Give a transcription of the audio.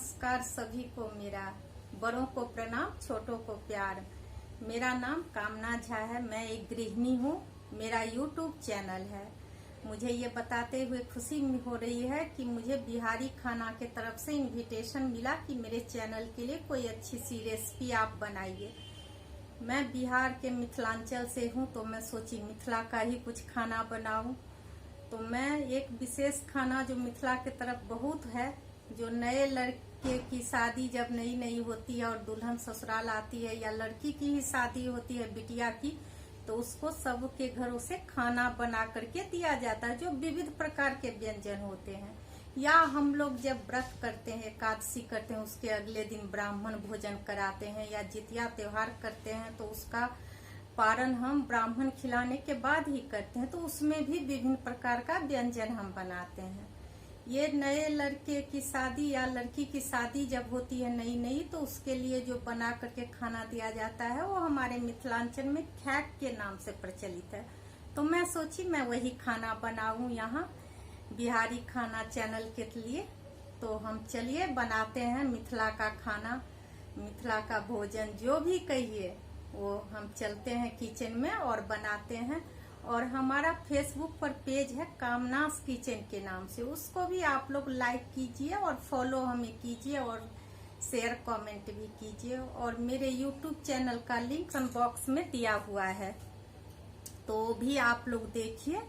नमस्कार सभी को मेरा, बड़ों को प्रणाम, छोटों को प्यार। मेरा नाम कामना झा है। मैं एक गृहिणी हूँ। मेरा यूट्यूब चैनल है। मुझे ये बताते हुए खुशी हो रही है कि मुझे बिहारी खाना के तरफ से इनविटेशन मिला कि मेरे चैनल के लिए कोई अच्छी सी रेसिपी आप बनाइए। मैं बिहार के मिथिलांचल से हूँ, तो मैं सोची मिथिला का ही कुछ खाना बनाऊं। तो मैं एक विशेष खाना जो मिथिला के तरफ बहुत है, जो नए लड़के की शादी जब नई नई होती है और दुल्हन ससुराल आती है, या लड़की की ही शादी होती है बिटिया की, तो उसको सबके घरों से खाना बना करके दिया जाता है, जो विविध प्रकार के व्यंजन होते हैं। या हम लोग जब व्रत करते हैं, एकादशी करते हैं, उसके अगले दिन ब्राह्मण भोजन कराते हैं, या जितिया त्योहार करते हैं तो उसका पारण हम ब्राह्मण खिलाने के बाद ही करते हैं, तो उसमें भी विभिन्न प्रकार का व्यंजन हम बनाते हैं। ये नए लड़के की शादी या लड़की की शादी जब होती है नई नई, तो उसके लिए जो बना करके खाना दिया जाता है वो हमारे मिथिलांचल में खैक के नाम से प्रचलित है। तो मैं सोची मैं वही खाना बनाऊं यहाँ बिहारी खाना चैनल के लिए। तो हम चलिए बनाते हैं मिथिला का खाना, मिथिला का भोजन, जो भी कहिए वो हम चलते हैं किचन में और बनाते हैं। और हमारा फेसबुक पर पेज है कामनास किचन के नाम से, उसको भी आप लोग लाइक कीजिए और फॉलो हमें कीजिए और शेयर कमेंट भी कीजिए। और मेरे यूट्यूब चैनल का लिंक बॉक्स में दिया हुआ है, तो भी आप लोग देखिए